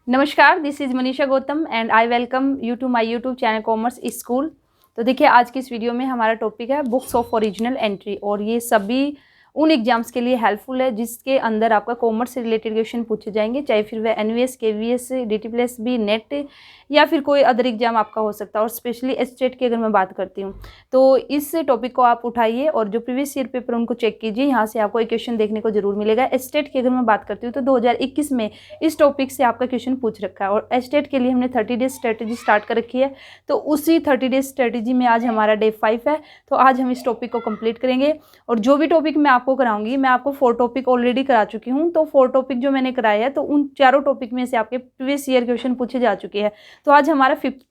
नमस्कार, this is Manisha Gautam and I welcome you to my YouTube channel commerce school. तो देखिए, आज की इस वीडियो में हमारा टॉपिक है बुक्स ऑफ ओरिजिनल एंट्री और ये सभी उन एग्जाम्स के लिए हेल्पफुल है जिसके अंदर आपका कॉमर्स से रिलेटेड क्वेश्चन पूछे जाएंगे, चाहे फिर वह एनवीएस, केवीएस, डीटीपीएसबी, नेट या फिर कोई अदर एग्जाम आपका हो सकता है। और स्पेशली स्टेट की अगर मैं बात करती हूँ तो इस टॉपिक को आप उठाइए और जो प्रीवियस ईयर पेपर उनको चेक कीजिए, यहाँ से आपको एक क्वेश्चन देखने को जरूर मिलेगा। स्टेट की अगर मैं बात करती हूँ तो 2021 में इस टॉपिक से आपका क्वेश्चन पूछ रखा है और स्टेट के लिए हमने 30 डेज स्ट्रेटेजी स्टार्ट कर रखी है। तो उसी 30 डेज स्ट्रेटेजी में आज हमारा डे 5 है। तो आज हम इस टॉपिक को कंप्लीट करेंगे और जो भी टॉपिक मैं आपको कराऊंगी, मैं आपको 4 टॉपिक ऑलरेडी करा चुकी हूँ। तो 4 टॉपिक जो मैंने कराए हैं तो उन चारों टॉपिक में से आपके प्रीवियस ईयर क्वेश्चन पूछे जा चुके हैं। तो आज हमारा 5th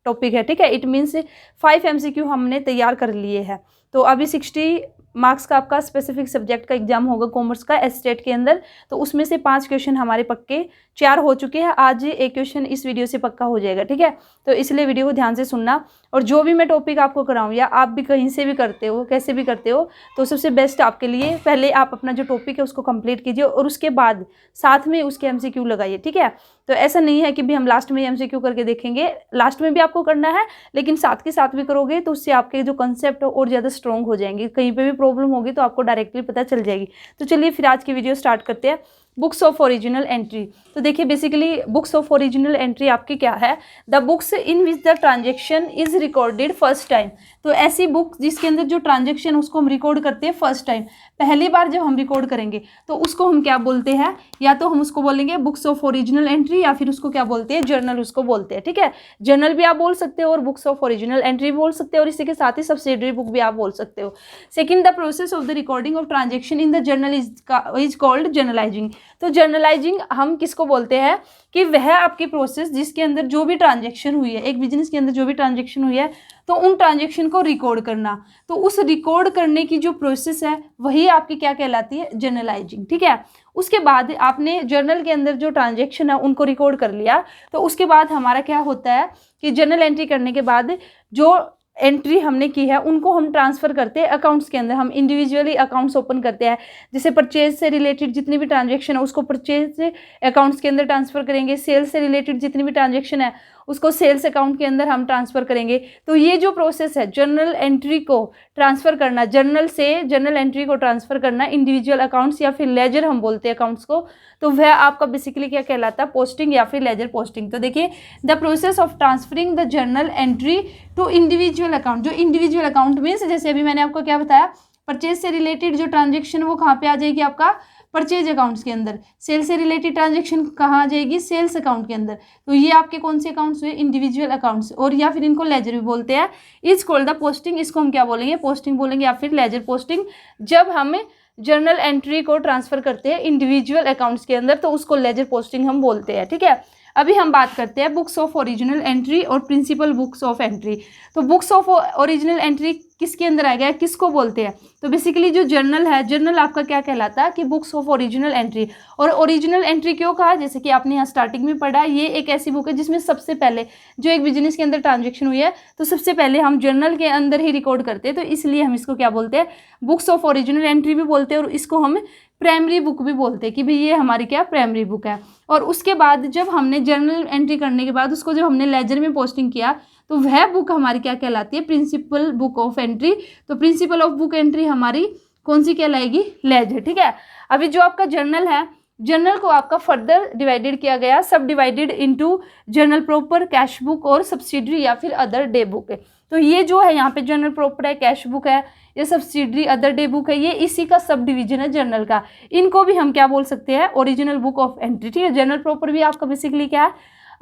टॉपिक है, ठीक है। इट मीन्स 5 MCQ हमने तैयार कर लिए हैं। तो अभी 60 मार्क्स का आपका स्पेसिफिक सब्जेक्ट का एग्जाम होगा कॉमर्स का स्टेट के अंदर। तो उसमें से 5 क्वेश्चन हमारे पक्के 4 हो चुके हैं। आज एक क्वेश्चन इस वीडियो से पक्का हो जाएगा, ठीक है। तो इसलिए वीडियो को ध्यान से सुनना और जो भी मैं टॉपिक आपको कराऊं या आप भी कहीं से भी करते हो, कैसे भी करते हो, तो सबसे बेस्ट आपके लिए पहले आप अपना जो टॉपिक है उसको कंप्लीट कीजिए और उसके बाद साथ में उसके MCQ लगाइए, ठीक है। तो ऐसा नहीं है कि भी हम लास्ट में MCQ करके देखेंगे, लास्ट में भी आपको करना है, लेकिन साथ के साथ भी करोगे तो उससे आपके जो कंसेप्ट और ज़्यादा स्ट्रॉन्ग हो जाएंगे। कहीं पे भी प्रॉब्लम होगी तो आपको डायरेक्टली पता चल जाएगी। तो चलिए फिर आज की वीडियो स्टार्ट करते हैं। Books of original entry. तो देखिए, basically books of original entry आपकी क्या है? The books in which the transaction is recorded first time. तो ऐसी बुक जिसके अंदर जो ट्रांजेक्शन उसको हम रिकॉर्ड करते हैं फर्स्ट टाइम, पहली बार जब हम रिकॉर्ड करेंगे तो उसको हम क्या बोलते हैं? या तो हम उसको बोलेंगे बुक्स ऑफ ओरिजिनल एंट्री या फिर उसको क्या बोलते हैं? जर्नल उसको बोलते हैं, ठीक है। जर्नल भी आप बोल सकते हो और बुक्स ऑफ ओरिजिनल एंट्री भी बोल सकते हो और इसी के साथ ही सब्सिडरी बुक भी आप बोल सकते हो। Second, the process of the recording of transaction in the journal is called journalising. तो जर्नलाइजिंग हम किसको बोलते हैं? कि वह आपकी प्रोसेस जिसके अंदर जो भी ट्रांजेक्शन हुई है, एक बिजनेस के अंदर जो भी ट्रांजेक्शन हुई है, तो उन ट्रांजेक्शन को रिकॉर्ड करना। तो उस रिकॉर्ड करने की जो प्रोसेस है वही आपकी क्या कहलाती है? जर्नलाइजिंग, ठीक है। उसके बाद आपने जर्नल के अंदर जो ट्रांजेक्शन है उनको रिकॉर्ड कर लिया, तो उसके बाद हमारा क्या होता है कि जर्नल एंट्री करने के बाद जो एंट्री हमने की है उनको हम ट्रांसफ़र करते हैं अकाउंट्स के अंदर। हम इंडिविजुअली अकाउंट्स ओपन करते हैं। जैसे परचेज से रिलेटेड जितनी भी ट्रांजेक्शन है उसको परचेज अकाउंट्स के अंदर ट्रांसफ़र करेंगे। सेल्स से रिलेटेड जितनी भी ट्रांजेक्शन है उसको सेल्स अकाउंट के अंदर हम ट्रांसफ़र करेंगे। तो ये जो प्रोसेस है जर्नल एंट्री को ट्रांसफ़र करना, जर्नल से जर्नल एंट्री को ट्रांसफ़र करना इंडिविजुअल अकाउंट्स या फिर लेजर हम बोलते हैं अकाउंट्स को, तो वह आपका बेसिकली क्या कहलाता है? पोस्टिंग या फिर लेजर पोस्टिंग। तो देखिए, the process of transferring the journal entry to individual account. जो इंडिविजुअल अकाउंट मीन्स जैसे अभी मैंने आपको क्या बताया, परचेज से रिलेटेड जो ट्रांजेक्शन वो कहाँ पे आ जाएगी? आपका परचेज अकाउंट्स के अंदर। सेल से रिलेटेड ट्रांजेक्शन कहाँ आ जाएगी? सेल्स अकाउंट के अंदर। तो ये आपके कौन से अकाउंट्स हुए? इंडिविजुअल अकाउंट्स, और या फिर इनको लेजर भी बोलते हैं। Is called the posting. इसको हम क्या बोलेंगे? पोस्टिंग बोलेंगे या फिर लेजर पोस्टिंग। जब हम जर्नल एंट्री को ट्रांसफर करते हैं इंडिविजुअल अकाउंट्स के अंदर तो उसको लेजर पोस्टिंग हम बोलते हैं, ठीक है। अभी हम बात करते हैं बुक्स ऑफ ओरिजिनल एंट्री और प्रिंसिपल बुक्स ऑफ एंट्री। तो बुक्स ऑफ ओरिजिनल एंट्री किसके अंदर आएगा? किसको बोलते हैं? तो बेसिकली जो जर्नल है, जर्नल आपका क्या कहलाता है? कि बुक्स ऑफ ओरिजिनल एंट्री। और ओरिजिनल एंट्री क्यों कहा? जैसे कि आपने यहाँ स्टार्टिंग में पढ़ा, ये एक ऐसी बुक है जिसमें सबसे पहले जो एक बिजनेस के अंदर ट्रांजेक्शन हुई है तो सबसे पहले हम जर्नल के अंदर ही रिकॉर्ड करते हैं। तो इसलिए हम इसको क्या बोलते हैं? बुक्स ऑफ ओरिजिनल एंट्री भी बोलते हैं और इसको हम प्राइमरी बुक भी बोलते हैं कि भाई ये हमारी क्या प्राइमरी बुक है। और उसके बाद जब हमने जर्नल एंट्री करने के बाद उसको जब हमने लेजर में पोस्टिंग किया तो वह बुक हमारी क्या कहलाती है? Principal book of entry. तो प्रिंसिपल ऑफ बुक एंट्री हमारी कौन सी कहलाएगी? लेजर, ठीक है। अभी जो आपका जर्नल है, जर्नल को आपका फर्दर डिवाइडेड किया गया, सब divided into journal proper, cash book और सब्सिडरी या फिर अदर डे बुक है। तो ये जो है यहाँ पे जर्नल प्रॉपर है, कैश बुक है, ये सब्सिडरी अदर डे बुक है, ये इसी का सब डिवीजन है जर्नल का। इनको भी हम क्या बोल सकते हैं? ओरिजिनल बुक ऑफ एंट्री, ठीक है। जर्नल प्रॉपर भी आपका बेसिकली क्या है?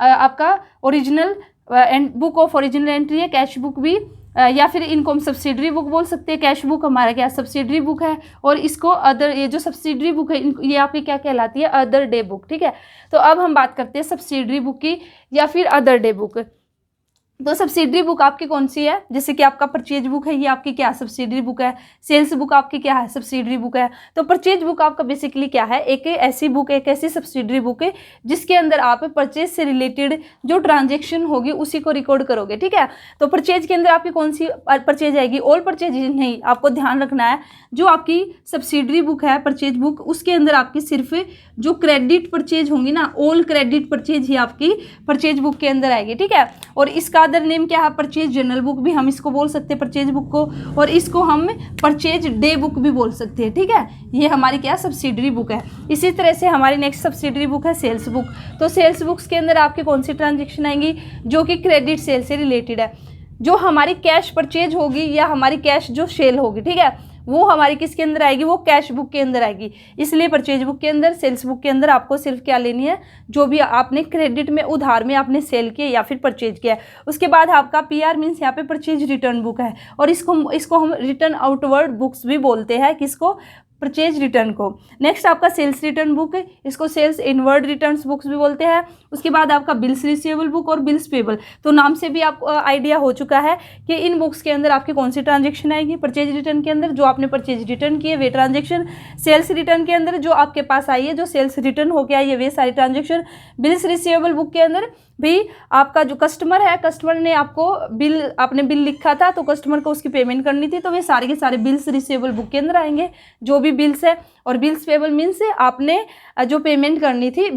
आपका original book of original entry है। कैश बुक भी या फिर इनको हम सब्सिडरी बुक बोल सकते हैं। कैश बुक हमारा क्या सब्सिडरी बुक है और इसको अदर, ये जो सब्सिडरी बुक है ये आपकी क्या कहलाती है? अदर डे बुक, ठीक है। तो अब हम बात करते हैं सब्सिडरी बुक की या फिर अदर डे बुक। तो सब्सिडरी बुक आपकी कौन सी है, जैसे कि आपका परचेज बुक है, ये आपकी क्या सब्सिडरी बुक है। सेल्स बुक आपकी क्या है, सब्सिडरी बुक है। तो परचेज बुक आपका बेसिकली क्या है, एक ऐसी बुक, एक ऐसी सब्सिडरी बुक है जिसके अंदर आप परचेज से रिलेटेड जो ट्रांजेक्शन होगी उसी को रिकॉर्ड करोगे, ठीक है। तो परचेज के अंदर आपकी कौन सी परचेज आएगी, ऑल परचेज नहीं, आपको ध्यान रखना है जो आपकी सब्सिडरी बुक है परचेज बुक, उसके अंदर आपकी सिर्फ जो क्रेडिट परचेज होंगी ना, ऑल क्रेडिट परचेज ही आपकी परचेज बुक के अंदर आएगी, ठीक है। और इसका अदर नेम क्या है, परचेज जर्नल बुक भी हम इसको बोल सकते हैं परचेज बुक को, और इसको हम परचेज डे बुक भी बोल सकते हैं, ठीक है। ये हमारी क्या सब्सिडरी बुक है। इसी तरह से हमारी नेक्स्ट सब्सिडरी बुक है सेल्स बुक। तो सेल्स बुक्स के अंदर आपकी कौन सी ट्रांजेक्शन आएंगी, जो कि क्रेडिट सेल से रिलेटेड है, जो हमारी कैश परचेज होगी या हमारी कैश जो सेल होगी, ठीक है, वो हमारी किसके अंदर आएगी, वो कैश बुक के अंदर आएगी। इसलिए परचेज बुक के अंदर, सेल्स बुक के अंदर आपको सिर्फ क्या लेनी है, जो भी आपने क्रेडिट में, उधार में आपने सेल किया या फिर परचेज किया है। उसके बाद आपका पीआर मीन्स यहाँ पे परचेज रिटर्न बुक है, और इसको हम रिटर्न आउटवर्ड बुक्स भी बोलते हैं, किसको, परचेज रिटर्न को। नेक्स्ट आपका सेल्स रिटर्न बुक है, इसको सेल्स इनवर्ड रिटर्न्स बुक्स भी बोलते हैं। उसके बाद आपका बिल्स रिसीवेबल बुक और बिल्स पेबल। तो नाम से भी आपको आइडिया हो चुका है कि इन बुक्स के अंदर आपकी कौन सी ट्रांजेक्शन आएगी, परचेज रिटर्न के अंदर जो आपने परचेज रिटर्न किए वे ट्रांजेक्शन, सेल्स रिटर्न के अंदर जो आपके पास आई है, जो सेल्स रिटर्न होकर आई है वे सारी ट्रांजेक्शन। बिल्स रिसीवेबल बुक के अंदर भी आपका जो कस्टमर है, कस्टमर ने आपको बिल, आपने बिल लिखा था तो कस्टमर को उसकी पेमेंट करनी थी, तो वे सारे के सारे बिल्स रिसीवेबल बुक के अंदर आएंगे, जो भी बिल्स है। और बिल्स पेबल मीन्स आपने जो पेमेंट करनी थी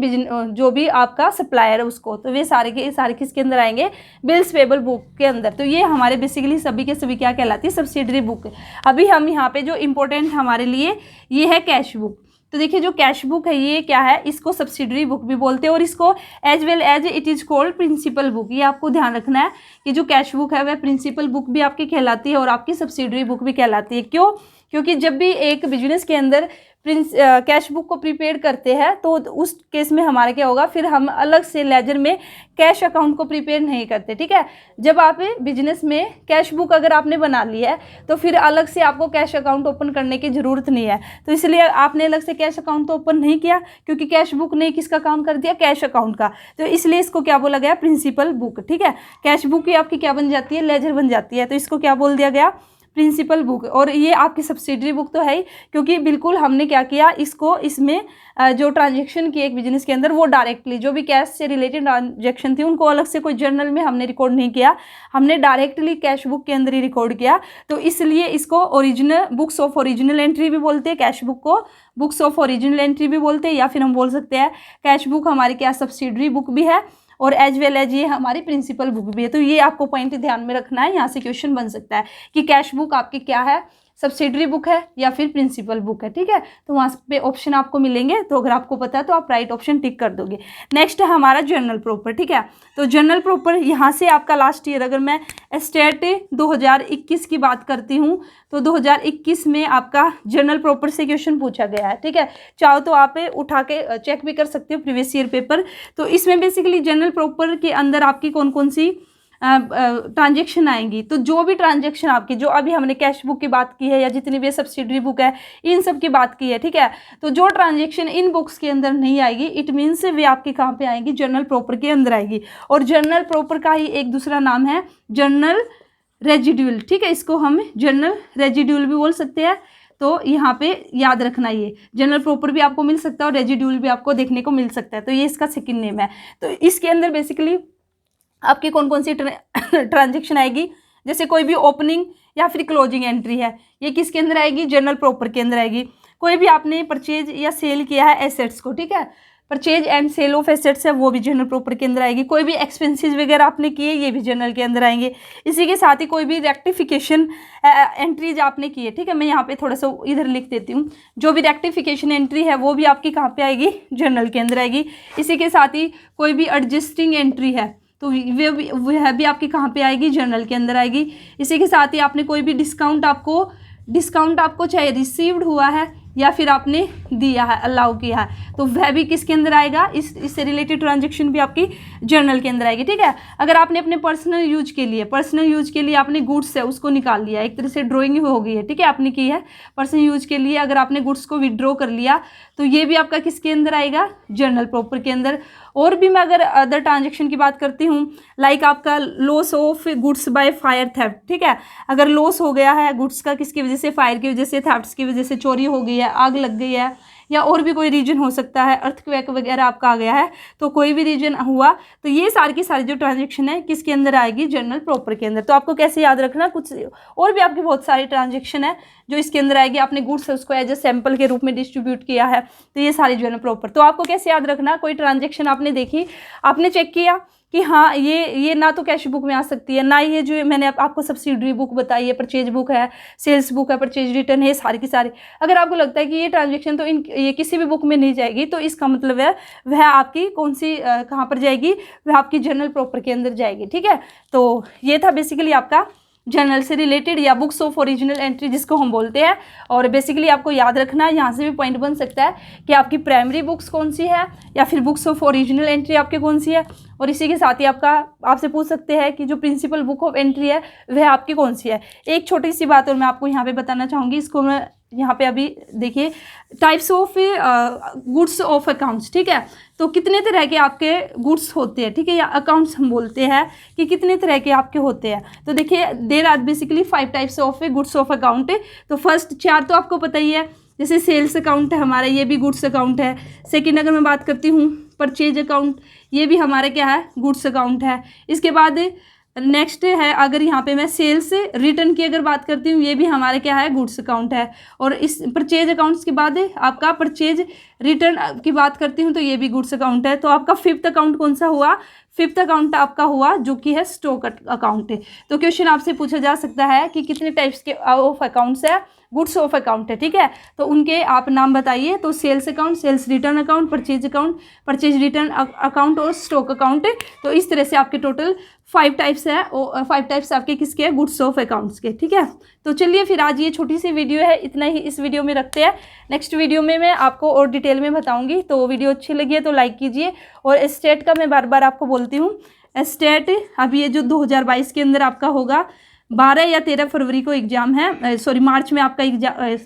जो भी आपका सप्लायर है उसको, तो वे सारे के सारे किसके अंदर आएंगे, बिल्स पेबल बुक के अंदर। तो ये हमारे बेसिकली सभी के सभी क्या कहलाती है, सब्सिडरी बुक। अभी हम यहाँ पे जो इम्पोर्टेंट हमारे लिए ये है कैश बुक। तो देखिए जो कैश बुक है ये क्या है, इसको सब्सिडरी बुक भी बोलते हैं, और इसको as well as it is called principal book. ये आपको ध्यान रखना है कि जो कैश बुक है वह प्रिंसिपल बुक भी आपकी कहलाती है और आपकी सब्सिडरी बुक भी कहलाती है। क्यों, क्योंकि जब भी एक बिजनेस के अंदर कैश बुक को प्रीपेड करते हैं तो उस केस में हमारा क्या होगा, फिर हम अलग से लेजर में कैश अकाउंट को प्रीपेड नहीं करते, ठीक है। जब आप बिजनेस में कैश बुक अगर आपने बना ली है तो फिर अलग से आपको कैश अकाउंट ओपन करने की ज़रूरत नहीं है। तो इसलिए आपने अलग से कैश अकाउंट तो ओपन नहीं किया, क्योंकि कैश बुक ने किसका काम कर दिया, कैश अकाउंट का। तो इसलिए इसको क्या बोला गया, प्रिंसिपल बुक, ठीक है। कैश बुक ही आपकी क्या बन जाती है, लेजर बन जाती है, तो इसको क्या बोल दिया गया, प्रिंसिपल बुक। और ये आपकी सब्सिडरी बुक तो है ही, क्योंकि बिल्कुल हमने क्या किया, इसको इसमें जो ट्रांजेक्शन की एक बिजनेस के अंदर वो डायरेक्टली जो भी कैश से रिलेटेड ट्रांजेक्शन थी उनको अलग से कोई जर्नल में हमने रिकॉर्ड नहीं किया, हमने डायरेक्टली कैश बुक के अंदर ही रिकॉर्ड किया। तो इसलिए इसको original books of original entry भी बोलते हैं, कैश बुक को बुक्स ऑफ ओरिजिनल एंट्री भी बोलते हैं, या फिर हम बोल सकते हैं कैश बुक हमारी क्या सब्सिडरी बुक भी है और एज वेल एज ये हमारी प्रिंसिपल बुक भी है। तो ये आपको पॉइंट ध्यान में रखना है, यहाँ से क्वेश्चन बन सकता है कि कैश बुक आपकी क्या है, सब्सिडरी बुक है या फिर प्रिंसिपल बुक है, ठीक है। तो वहाँ पे ऑप्शन आपको मिलेंगे, तो अगर आपको पता है तो आप राइट ऑप्शन टिक कर दोगे। नेक्स्ट है हमारा जर्नल प्रॉपर, ठीक है। तो जर्नल प्रॉपर यहाँ से आपका लास्ट ईयर, अगर मैं स्टेट 2021 की बात करती हूँ तो 2021 में आपका जर्नल प्रॉपर से क्वेश्चन पूछा गया है, ठीक है। चाहो तो आप उठा के चेक भी कर सकते हो प्रीवियस ईयर पेपर। तो इसमें बेसिकली जर्नल प्रॉपर के अंदर आपकी कौन कौन सी ट्रांजेक्शन आएंगी, तो जो भी ट्रांजेक्शन आपकी, जो अभी हमने कैश बुक की बात की है या जितनी भी सब्सिडरी बुक है इन सब की बात की है, ठीक है। तो जो ट्रांजेक्शन इन बुक्स के अंदर नहीं आएगी, इट मीन्स वे आपके कहाँ पे आएंगी, जर्नल प्रॉपर के अंदर आएगी। और जर्नल प्रॉपर का ही एक दूसरा नाम है जर्नल रेजिड्यूल, ठीक है। इसको हम जर्नल रेजिड्यूल भी बोल सकते हैं। तो यहाँ पे याद रखना, ये जर्नल प्रॉपर भी आपको मिल सकता है और रेजिड्यूल भी आपको देखने को मिल सकता है। तो ये इसका सेकंड नेम है। तो इसके अंदर बेसिकली आपकी कौन कौन सी ट्रांजेक्शन आएगी, जैसे कोई भी ओपनिंग या फिर क्लोजिंग एंट्री है, ये किसके अंदर आएगी, जर्नल प्रॉपर के अंदर आएगी। कोई भी आपने परचेज या सेल किया है एसेट्स को, ठीक है, purchase and sale of assets है, वो भी जर्नल प्रॉपर के अंदर आएगी। कोई भी एक्सपेंसेस वगैरह आपने किए, ये भी जर्नल के अंदर आएंगे। इसी के साथ ही कोई भी रेक्टिफिकेशन एंट्रीज आपने की है, ठीक है, मैं यहाँ पे थोड़ा सा इधर लिख देती हूँ। जो भी रेक्टिफिकेशन एंट्री है वो भी आपकी कहाँ पे आएगी, जर्नल के अंदर आएगी। इसी के साथ ही कोई भी एडजस्टिंग एंट्री है तो वह भी आपकी कहाँ पे आएगी, जर्नल के अंदर आएगी। इसी के साथ ही आपने कोई भी डिस्काउंट आपको चाहे रिसीव्ड हुआ है या फिर आपने दिया है, अलाउ किया है, तो वह भी किसके अंदर आएगा, इससे रिलेटेड ट्रांजेक्शन भी आपकी जर्नल के अंदर आएगी, ठीक है। अगर आपने अपने पर्सनल यूज के लिए आपने गुड्स है उसको निकाल लिया, एक तरह से ड्रॉइंग हो गई है, ठीक है, आपने की है पर्सनल यूज के लिए। अगर आपने गुड्स को विड्रॉ कर लिया तो ये भी आपका किसके अंदर आएगा, जनरल प्रॉपर के अंदर। और भी मैं अगर अदर ट्रांजेक्शन की बात करती हूँ, लाइक आपका loss of goods by fire theft, ठीक है, अगर लॉस हो गया है गुड्स का किसकी वजह से, फायर की वजह से, थेफ्ट्स की वजह से, चोरी हो गई है, आग लग गई है, या और भी कोई रीजन हो सकता है, अर्थक्वेक वगैरह आपका आ गया है, तो कोई भी रीजन हुआ, तो ये सारी की सारी जो ट्रांजेक्शन है किसके अंदर आएगी, जनरल प्रॉपर के अंदर। तो आपको कैसे याद रखना, कुछ और भी आपकी बहुत सारी ट्रांजेक्शन है जो इसके अंदर आएगी। आपने गुड्स उसको एज ए सैंपल के रूप में डिस्ट्रीब्यूट किया है, तो ये सारी जनरल प्रॉपर। तो आपको कैसे याद रखना, कोई ट्रांजेक्शन आपने देखी, आपने चेक किया कि हाँ ये ना तो कैश बुक में आ सकती है, ना ये जो मैंने आपको सब्सिडरी बुक बताई है, परचेज बुक है, सेल्स बुक है, परचेज रिटर्न है, सारी की सारी। अगर आपको लगता है कि ये ट्रांजेक्शन तो ये किसी भी बुक में नहीं जाएगी, तो इसका मतलब है वह आपकी कौन सी कहाँ पर जाएगी, वह आपकी जनरल प्रॉपर के अंदर जाएगी, ठीक है। तो ये था बेसिकली आपका जर्नल से रिलेटेड या बुक्स ऑफ ओरिजिनल एंट्री जिसको हम बोलते हैं। और बेसिकली आपको याद रखना है, यहाँ से भी पॉइंट बन सकता है कि आपकी प्राइमरी बुक्स कौन सी है या फिर बुक्स ऑफ ओरिजिनल एंट्री आपके कौन सी है। और इसी के साथ ही आपसे पूछ सकते हैं कि जो प्रिंसिपल बुक ऑफ एंट्री है वह आपकी कौन सी है। एक छोटी सी बात और मैं आपको यहाँ पे बताना चाहूँगी, इसको मैं यहाँ पे अभी देखिए, types of goods of accounts, ठीक है। तो कितने तरह के आपके गुड्स होते हैं, ठीक है, या अकाउंट्स हम बोलते हैं कि कितने तरह के आपके होते हैं। तो देखिए there are basically 5 types of goods of account. तो फर्स्ट 4 तो आपको पता ही है, जैसे सेल्स अकाउंट है हमारा, ये भी गुड्स अकाउंट है। सेकेंड अगर मैं बात करती हूँ परचेज अकाउंट, ये भी हमारा क्या है, गुड्स अकाउंट है। इसके बाद नेक्स्ट है, अगर यहाँ पे मैं सेल्स रिटर्न की अगर बात करती हूँ, ये भी हमारे क्या है, गुड्स अकाउंट है। और इस परचेज अकाउंट्स के बाद आपका परचेज रिटर्न की बात करती हूँ, तो ये भी गुड्स अकाउंट है। तो आपका 5th अकाउंट कौन सा हुआ, 5th अकाउंट आपका हुआ जो कि है स्टॉक अकाउंट है। तो क्वेश्चन आपसे पूछा जा सकता है कि कितने टाइप्स के ऑफ अकाउंट्स है, गुड्स ऑफ अकाउंट है, ठीक है। तो उनके आप नाम बताइए। तो sales account, sales return account, purchase account, purchase return account और स्टॉक अकाउंट। तो इस तरह से आपके टोटल 5 टाइप्स है, 5 टाइप्स आपके किसके हैं, गुड्स ऑफ अकाउंट्स के, ठीक है। तो चलिए फिर आज ये छोटी सी वीडियो है, इतना ही इस वीडियो में रखते हैं। नेक्स्ट वीडियो में मैं आपको और डिटेल में बताऊंगी। तो वीडियो अच्छी लगी है तो लाइक कीजिए। और स्टेट का मैं बार बार आपको बोलती हूँ, स्टेट अभी ये जो 2022 के अंदर आपका होगा, 12 या 13 फरवरी को एग्जाम है, सॉरी मार्च में आपका एग्जाम,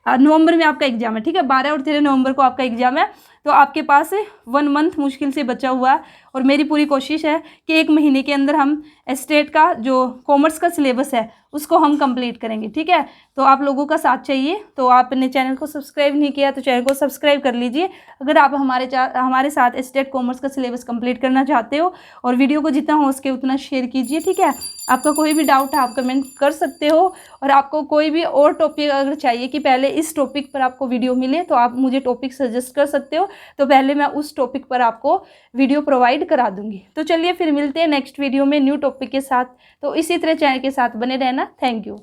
नवंबर में आपका एग्जाम है, ठीक है। 12 और 13 नवंबर को आपका एग्जाम है। तो आपके पास 1 मंथ मुश्किल से बचा हुआ है, और मेरी पूरी कोशिश है कि 1 महीने के अंदर हम स्टेट का जो कॉमर्स का सिलेबस है उसको हम कंप्लीट करेंगे, ठीक है। तो आप लोगों का साथ चाहिए। तो आपने चैनल को सब्सक्राइब नहीं किया तो चैनल को सब्सक्राइब कर लीजिए, अगर आप हमारे साथ स्टेट कॉमर्स का सिलेबस कंप्लीट करना चाहते हो। और वीडियो को जितना हो सके उतना शेयर कीजिए, ठीक है। आपका कोई भी डाउट है आप कमेंट कर सकते हो। और आपको कोई भी और टॉपिक अगर चाहिए कि पहले इस टॉपिक पर आपको वीडियो मिले, तो आप मुझे टॉपिक सजेस्ट कर सकते हो, तो पहले मैं उस टॉपिक पर आपको वीडियो प्रोवाइड करा दूंगी। तो चलिए फिर मिलते हैं नेक्स्ट वीडियो में न्यू टॉपिक के साथ। तो इसी तरह चैनल के साथ बने रहना। Thank you.